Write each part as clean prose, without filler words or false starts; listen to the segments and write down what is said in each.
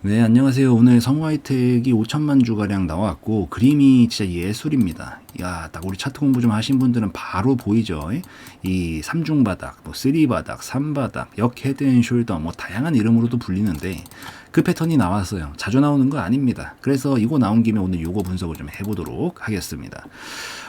네, 안녕하세요. 오늘 성우하이텍이 5천만 주가량 나왔고 그림이 진짜 예술입니다. 야, 딱 우리 차트 공부 좀 하신 분들은 바로 보이죠. 이 3중 바닥, 뭐 3 바닥, 3 바닥, 역 헤드 앤 숄더 뭐 다양한 이름으로도 불리는데 그 패턴이 나왔어요. 자주 나오는 거 아닙니다. 그래서 이거 나온 김에 오늘 요거 분석을 좀 해보도록 하겠습니다.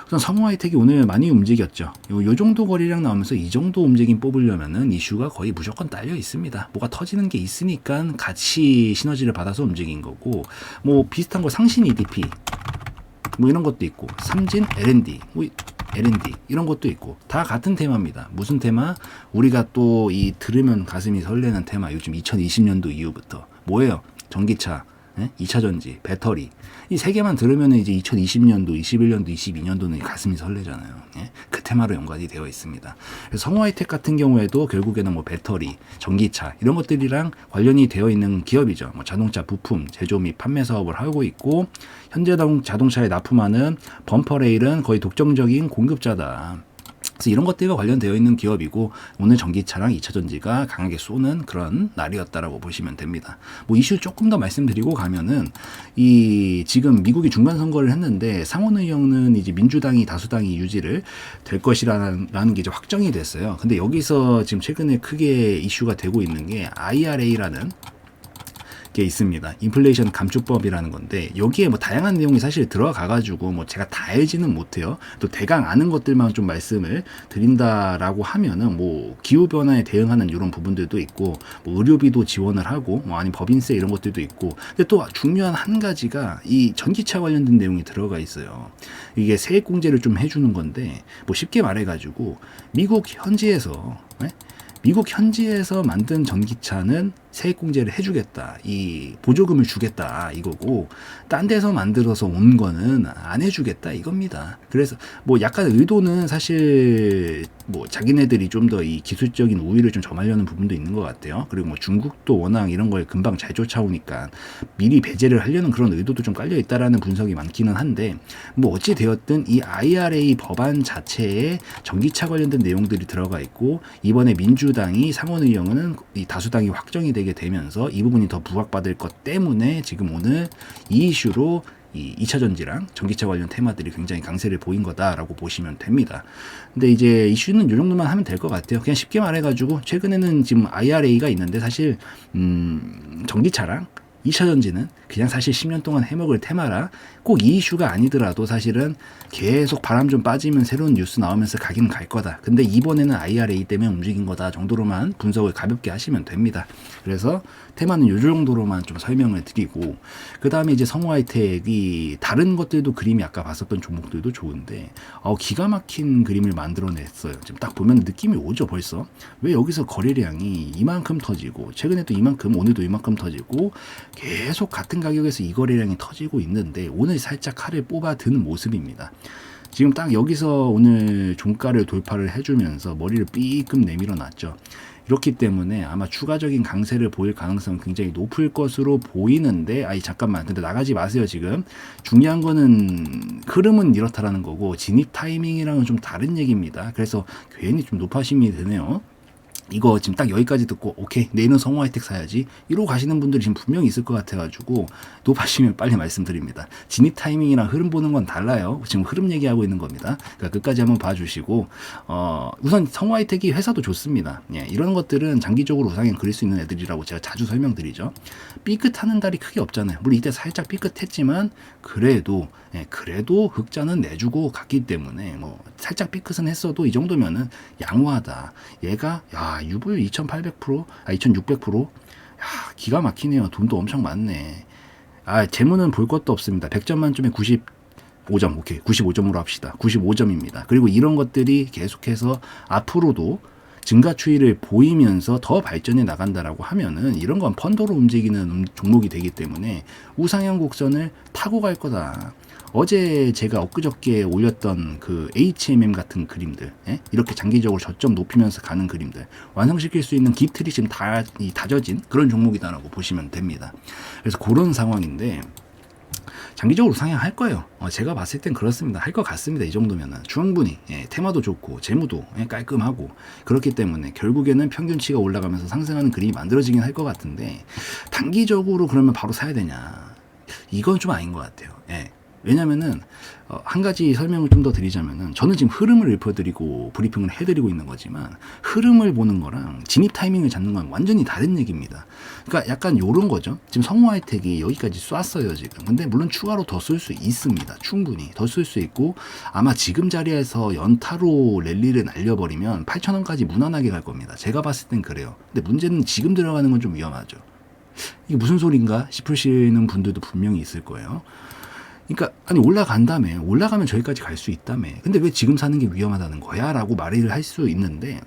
우선 성우하이텍이 오늘 많이 움직였죠. 요 정도 거리량 나오면서 이 정도 움직임 뽑으려면은 이슈가 거의 무조건 딸려 있습니다. 뭐가 터지는 게 있으니까 같이 시너지를 받아서 움직인 거고, 뭐 비슷한 거 상신 EDP 뭐 이런 것도 있고, 삼진 L&D 뭐 L&D 이런 것도 있고 다 같은 테마입니다. 무슨 테마? 우리가 또 이 들으면 가슴이 설레는 테마. 요즘 2020년도 이후부터 뭐예요? 전기차, 2차 전지, 배터리. 이 세 개만 들으면 이제 2020년도, 21년도, 22년도는 가슴이 설레잖아요. 그 테마로 연관이 되어 있습니다. 그래서 성우하이텍 같은 경우에도 결국에는 뭐 배터리, 전기차 이런 것들이랑 관련이 되어 있는 기업이죠. 뭐 자동차 부품, 제조 및 판매 사업을 하고 있고 현재 자동차에 납품하는 범퍼레일은 거의 독점적인 공급자다. 그래서 이런 것들과 관련되어 있는 기업이고 오늘 전기차랑 2차 전지가 강하게 쏘는 그런 날이었다라고 보시면 됩니다. 뭐 이슈 조금 더 말씀드리고 가면은 이 지금 미국이 중간 선거를 했는데 상원 의원은 이제 민주당이 다수당이 유지를 될 것이라는 게 이제 확정이 됐어요. 근데 여기서 지금 최근에 크게 이슈가 되고 있는 게 IRA라는 게 있습니다. 인플레이션 감축법이라는 건데 여기에 뭐 다양한 내용이 사실 들어가가지고 뭐 제가 다 알지는 못해요. 또 대강 아는 것들만 좀 말씀을 드린다라고 하면은 뭐 기후 변화에 대응하는 이런 부분들도 있고 뭐 의료비도 지원을 하고 뭐 아니 법인세 이런 것들도 있고 근데 또 중요한 한 가지가 이 전기차 관련된 내용이 들어가 있어요. 이게 세액공제를 좀 해주는 건데 뭐 쉽게 말해가지고 미국 현지에서 만든 전기차는 세액공제를 해주겠다. 이 보조금을 주겠다. 이거고 딴 데서 만들어서 온 거는 안 해주겠다. 이겁니다. 그래서 뭐 약간 의도는 사실 뭐 자기네들이 좀 더 이 기술적인 우위를 좀 점하려는 부분도 있는 것 같아요. 그리고 뭐 중국도 워낙 이런 걸 금방 잘 쫓아오니까 미리 배제를 하려는 그런 의도도 좀 깔려 있다라는 분석이 많기는 한데 뭐 어찌 되었든 이 IRA 법안 자체에 전기차 관련된 내용들이 들어가 있고 이번에 민주당이 상원의원은 이 다수당이 확정이 되게 되면서 이 부분이 더 부각받을 것 때문에 지금 오늘 이 이슈로 이 2차 전지랑 전기차 관련 테마들이 굉장히 강세를 보인 거다라고 보시면 됩니다. 근데 이제 이슈는 이 정도만 하면 될 것 같아요. 그냥 쉽게 말해가지고 최근에는 지금 IRA가 있는데 사실 전기차랑 2차 전지는 그냥 사실 10년 동안 해먹을 테마라 꼭 이 이슈가 아니더라도 사실은 계속 바람 좀 빠지면 새로운 뉴스 나오면서 가긴 갈 거다. 근데 이번에는 IRA 때문에 움직인 거다 정도로만 분석을 가볍게 하시면 됩니다. 그래서 테마는 이 정도로만 좀 설명을 드리고 그 다음에 이제 성우하이텍이 다른 것들도 그림이 아까 봤었던 종목들도 좋은데 기가 막힌 그림을 만들어냈어요. 지금 딱 보면 느낌이 오죠 벌써. 왜 여기서 거래량이 이만큼 터지고 최근에 또 이만큼 오늘도 이만큼 터지고 계속 같은 가격에서 이 거래량이 터지고 있는데 오늘 살짝 칼을 뽑아 드는 모습입니다. 지금 딱 여기서 오늘 종가를 돌파를 해주면서 머리를 삐끔 내밀어 놨죠. 이렇기 때문에 아마 추가적인 강세를 보일 가능성은 굉장히 높을 것으로 보이는데 잠깐만 근데 나가지 마세요. 지금 중요한 거는 흐름은 이렇다라는 거고 진입 타이밍이랑은 좀 다른 얘기입니다. 그래서 괜히 좀 높아심이 되네요. 이거 지금 딱 여기까지 듣고 오케이 내일은 성우하이텍 사야지 이러고 가시는 분들이 지금 분명히 있을 것 같아가지고 높아지면 빨리 말씀드립니다. 진입 타이밍이랑 흐름 보는 건 달라요. 지금 흐름 얘기하고 있는 겁니다. 그러니까 끝까지 한번 봐주시고 우선 성우하이텍이 회사도 좋습니다. 이런 것들은 장기적으로 우상향 그릴 수 있는 애들이라고 제가 자주 설명드리죠. 삐끗하는 달이 크게 없잖아요. 물론 이때 살짝 삐끗했지만 그래도 흑자는 내주고 갔기 때문에 뭐 살짝 삐끗은 했어도 이 정도면은 양호하다. 얘가 유불 2800%, 2600%. 야, 기가 막히네요. 돈도 엄청 많네. 재무는 볼 것도 없습니다. 100점 만점에 95점. 오케이. 95점으로 합시다. 95점입니다. 그리고 이런 것들이 계속해서 앞으로도 증가 추이를 보이면서 더 발전해 나간다라고 하면은 이런 건 펀더로 움직이는 종목이 되기 때문에 우상향 곡선을 타고 갈 거다. 어제 제가 엊그저께 올렸던 그 HMM 같은 그림들, 이렇게 장기적으로 저점 높이면서 가는 그림들 완성시킬 수 있는 깃틀이 지금 다져진 그런 종목이다라고 보시면 됩니다. 그래서 그런 상황인데 장기적으로 상향할 거예요. 제가 봤을 땐 그렇습니다. 할 것 같습니다. 이 정도면은 충분히 테마도 좋고 재무도 깔끔하고 그렇기 때문에 결국에는 평균치가 올라가면서 상승하는 그림이 만들어지긴 할 것 같은데 단기적으로 그러면 바로 사야 되냐? 이건 좀 아닌 것 같아요. 왜냐면은 한 가지 설명을 좀 더 드리자면은 저는 지금 흐름을 읊어드리고 브리핑을 해드리고 있는 거지만 흐름을 보는 거랑 진입 타이밍을 잡는 건 완전히 다른 얘기입니다. 그러니까 약간 요런 거죠. 지금 성우 하이텍이 여기까지 쐈어요 지금. 근데 물론 추가로 더 쏠 수 있습니다. 충분히 더 쏠 수 있고 아마 지금 자리에서 연타로 랠리를 날려버리면 8,000원까지 무난하게 갈 겁니다. 제가 봤을 땐 그래요. 근데 문제는 지금 들어가는 건 좀 위험하죠. 이게 무슨 소린가 싶으시는 분들도 분명히 있을 거예요. 그러니까 아니 올라간다며 올라가면 저기까지 갈 수 있다며 근데 왜 지금 사는 게 위험하다는 거야 라고 말을 할 수 있는데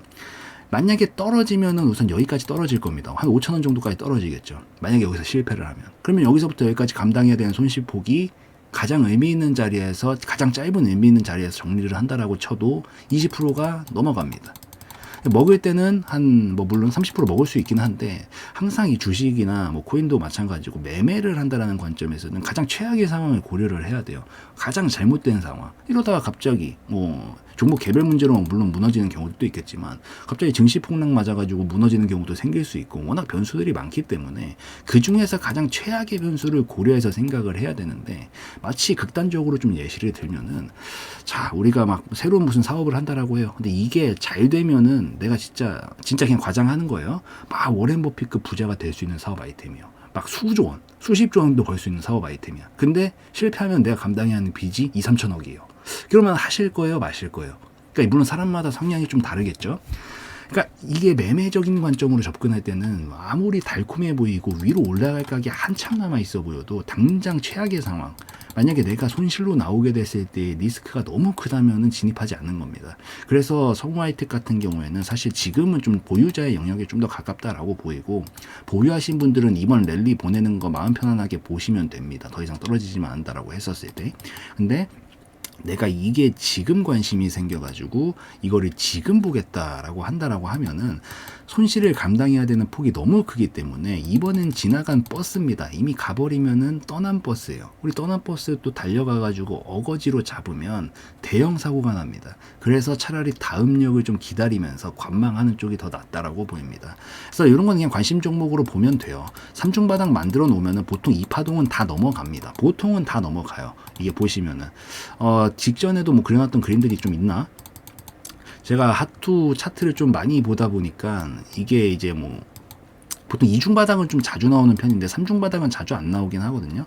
만약에 떨어지면은 우선 여기까지 떨어질 겁니다. 한 5,000원 정도까지 떨어지겠죠. 만약에 여기서 실패를 하면 그러면 여기서부터 여기까지 감당해야 되는 손실폭이 가장 의미 있는 자리에서 가장 짧은 의미 있는 자리에서 정리를 한다라고 쳐도 20%가 넘어갑니다. 먹을 때는 한 뭐 물론 30% 먹을 수 있긴 한데 항상 이 주식이나 뭐 코인도 마찬가지고 매매를 한다라는 관점에서는 가장 최악의 상황을 고려를 해야 돼요. 가장 잘못된 상황. 이러다가 갑자기 뭐 종목 개별 문제로 물론 무너지는 경우도 있겠지만 갑자기 증시 폭락 맞아가지고 무너지는 경우도 생길 수 있고 워낙 변수들이 많기 때문에 그 중에서 가장 최악의 변수를 고려해서 생각을 해야 되는데 마치 극단적으로 좀 예시를 들면은 자 우리가 막 새로운 무슨 사업을 한다라고 해요. 근데 이게 잘 되면은 내가 진짜 그냥 과장하는 거예요. 막 워렌 버핏급 부자가 될 수 있는 사업 아이템이요. 막 수조 원, 수십조 원도 벌 수 있는 사업 아이템이야. 근데 실패하면 내가 감당해야 하는 빚이 2, 3천억이에요. 그러면 하실 거예요, 마실 거예요? 그러니까 물론 사람마다 성향이 좀 다르겠죠. 그러니까 이게 매매적인 관점으로 접근할 때는 아무리 달콤해 보이고 위로 올라갈 각이 한참 남아 있어 보여도 당장 최악의 상황, 만약에 내가 손실로 나오게 됐을 때 리스크가 너무 크다면은 진입하지 않는 겁니다. 그래서 성우 하이텍 같은 경우에는 사실 지금은 좀 보유자의 영역에 좀 더 가깝다라고 보이고 보유하신 분들은 이번 랠리 보내는 거 마음 편안하게 보시면 됩니다. 더 이상 떨어지지만 않는다라고 했었을 때. 근데 내가 이게 지금 관심이 생겨가지고 이거를 지금 보겠다라고 한다라고 하면은 손실을 감당해야 되는 폭이 너무 크기 때문에 이번엔 지나간 버스입니다. 이미 가버리면은 떠난 버스예요. 우리 떠난 버스 또 달려가가지고 어거지로 잡으면 대형 사고가 납니다. 그래서 차라리 다음 역을 좀 기다리면서 관망하는 쪽이 더 낫다라고 보입니다. 그래서 이런 건 그냥 관심 종목으로 보면 돼요. 삼중바닥 만들어 놓으면은 보통 이 파동은 다 넘어갑니다. 보통은 다 넘어가요. 이게 보시면은 직전에도 뭐 그려놨던 그림들이 좀 있나? 제가 핫투 차트를 좀 많이 보다 보니까 이게 이제 뭐 보통 이중바닥은 좀 자주 나오는 편인데 삼중바닥은 자주 안 나오긴 하거든요.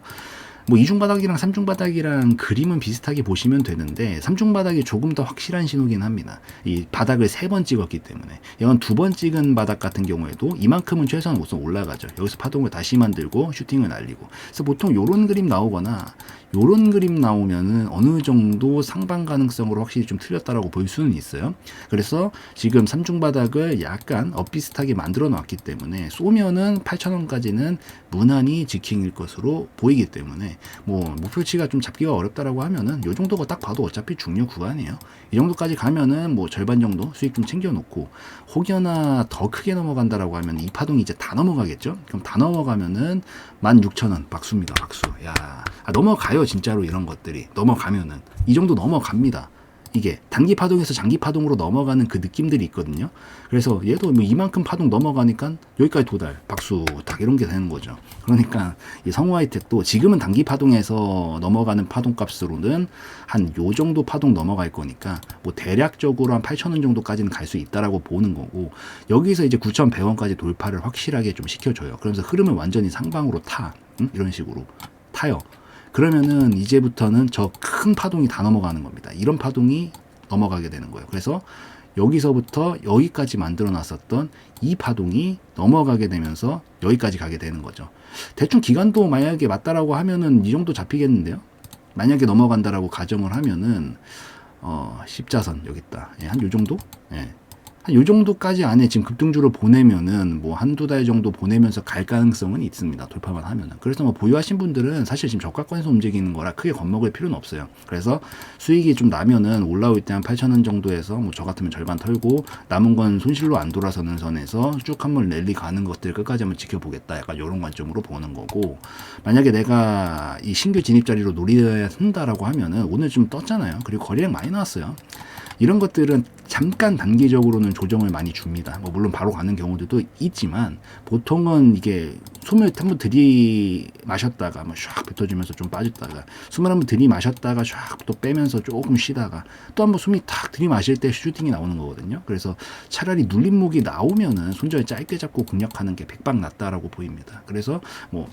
뭐 이중바닥이랑 삼중바닥이랑 그림은 비슷하게 보시면 되는데 삼중바닥이 조금 더 확실한 신호긴 합니다. 이 바닥을 3번 찍었기 때문에 이건 2번 찍은 바닥 같은 경우에도 이만큼은 최소한 우선 올라가죠. 여기서 파동을 다시 만들고 슈팅을 날리고 그래서 보통 요런 그림 나오거나 요런 그림 나오면은 어느 정도 상방 가능성으로 확실히 좀 틀렸다라고 볼 수는 있어요. 그래서 지금 삼중바닥을 약간 엇비슷하게 만들어 놨기 때문에 쏘면은 8,000원까지는 무난히 지킹일 것으로 보이기 때문에 뭐 목표치가 좀 잡기가 어렵다라고 하면은 요 정도가 딱 봐도 어차피 중요 구간이에요. 이 정도까지 가면은 뭐 절반 정도 수익 좀 챙겨 놓고 혹여나 더 크게 넘어간다라고 하면 이 파동이 이제 다 넘어가겠죠. 그럼 다 넘어가면은 16,000원 박수입니다. 박수. 야, 넘어가요 진짜로. 이런 것들이 넘어가면은 이 정도 넘어갑니다. 이게 단기 파동에서 장기 파동으로 넘어가는 그 느낌들이 있거든요. 그래서 얘도 뭐 이만큼 파동 넘어가니까 여기까지 도달, 박수, 딱 이런 게 되는 거죠. 그러니까 이 성우 하이텍도 지금은 단기 파동에서 넘어가는 파동 값으로는 한 요 정도 파동 넘어갈 거니까 뭐 대략적으로 한 8,000원 정도까지는 갈 수 있다라고 보는 거고 여기서 이제 9,100원까지 돌파를 확실하게 좀 시켜줘요. 그러면서 흐름을 완전히 상방으로 타, 이런 식으로 타요. 그러면은 이제부터는 저 큰 파동이 다 넘어가는 겁니다. 이런 파동이 넘어가게 되는 거예요. 그래서 여기서부터 여기까지 만들어 놨었던 이 파동이 넘어가게 되면서 여기까지 가게 되는 거죠. 대충 기간도 만약에 맞다라고 하면은 이 정도 잡히겠는데요. 만약에 넘어간다라고 가정을 하면은 십자선 여기 있다. 한 요 정도? 예. 한 요 정도까지 안에 지금 급등주를 보내면은 뭐 한두 달 정도 보내면서 갈 가능성은 있습니다. 돌파만 하면은. 그래서 뭐 보유하신 분들은 사실 지금 저가권에서 움직이는 거라 크게 겁먹을 필요는 없어요. 그래서 수익이 좀 나면은 올라올 때 한 8,000원 정도에서 뭐 저 같으면 절반 털고 남은 건 손실로 안 돌아서는 선에서 쭉 한번 랠리 가는 것들 끝까지 한번 지켜보겠다. 약간 이런 관점으로 보는 거고, 만약에 내가 이 신규 진입 자리로 노려야 한다라고 하면은 오늘 좀 떴잖아요. 그리고 거래량 많이 나왔어요. 이런 것들은 잠깐 단기적으로는 조정을 많이 줍니다. 뭐 물론 바로 가는 경우도 있지만 보통은 이게 숨을 한번 들이마셨다가 뭐 샥 뱉어주면서 좀 빠졌다가 숨을 한번 들이마셨다가 샥 또 빼면서 조금 쉬다가 또 한번 숨이 탁 들이마실 때 슈팅이 나오는 거거든요. 그래서 차라리 눌림목이 나오면은 손절 짧게 잡고 공략하는 게 백박 낫다라고 보입니다. 그래서 뭐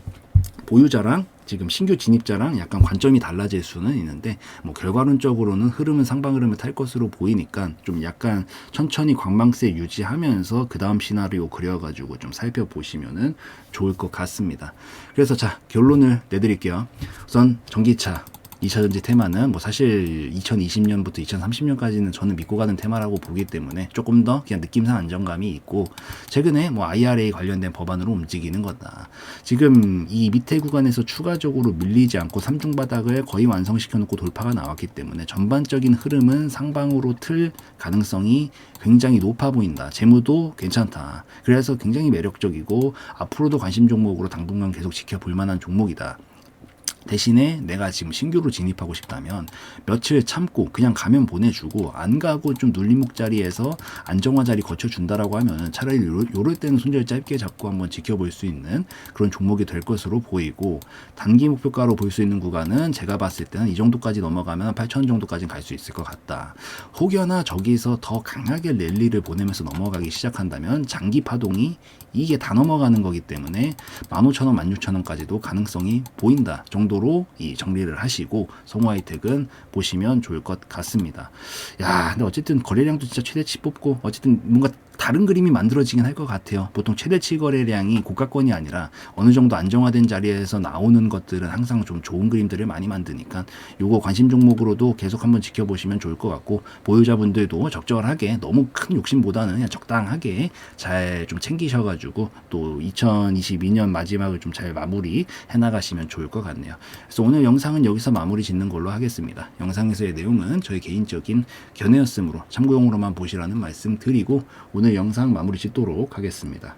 보유자랑 지금 신규 진입자랑 약간 관점이 달라질 수는 있는데, 뭐 결과론적으로는 흐름은 상방 흐름을 탈 것으로 보이니까 좀 약간 천천히 관망세 유지하면서 그 다음 시나리오 그려가지고 좀 살펴보시면은 좋을 것 같습니다. 그래서 자, 결론을 내드릴게요. 우선 전기차 2차전지 테마는 뭐 사실 2020년부터 2030년까지는 저는 믿고 가는 테마라고 보기 때문에 조금 더 그냥 느낌상 안정감이 있고, 최근에 뭐 IRA 관련된 법안으로 움직이는 거다. 지금 이 밑에 구간에서 추가적으로 밀리지 않고 3중 바닥을 거의 완성시켜 놓고 돌파가 나왔기 때문에 전반적인 흐름은 상방으로 틀 가능성이 굉장히 높아 보인다. 재무도 괜찮다. 그래서 굉장히 매력적이고 앞으로도 관심 종목으로 당분간 계속 지켜볼 만한 종목이다. 대신에 내가 지금 신규로 진입하고 싶다면 며칠 참고 그냥 가면 보내주고 안 가고 좀 눌림목 자리에서 안정화 자리 거쳐준다라고 하면 차라리 요럴 때는 손절 짧게 잡고 한번 지켜볼 수 있는 그런 종목이 될 것으로 보이고, 단기 목표가로 볼 수 있는 구간은 제가 봤을 때는 이 정도까지 넘어가면 8,000원 정도까지는 갈 수 있을 것 같다. 혹여나 저기서 더 강하게 랠리를 보내면서 넘어가기 시작한다면 장기 파동이 이게 다 넘어가는 거기 때문에 15,000원, 16,000원까지도 가능성이 보인다 정도로 이 정리를 하시고 성우하이텍은 보시면 좋을 것 같습니다. 야, 근데 어쨌든 거래량도 진짜 최대치 뽑고 어쨌든 뭔가 다른 그림이 만들어지긴 할 것 같아요. 보통 최대치 거래량이 고가권이 아니라 어느 정도 안정화된 자리에서 나오는 것들은 항상 좀 좋은 그림들을 많이 만드니까 요거 관심 종목으로도 계속 한번 지켜보시면 좋을 것 같고, 보유자분들도 적절하게 너무 큰 욕심보다는 그냥 적당하게 잘 좀 챙기셔가지고 또 2022년 마지막을 좀 잘 마무리 해나가시면 좋을 것 같네요. 그래서 오늘 영상은 여기서 마무리 짓는 걸로 하겠습니다. 영상에서의 내용은 저희 개인적인 견해였으므로 참고용으로만 보시라는 말씀 드리고 오늘 영상 마무리 짓도록 하겠습니다.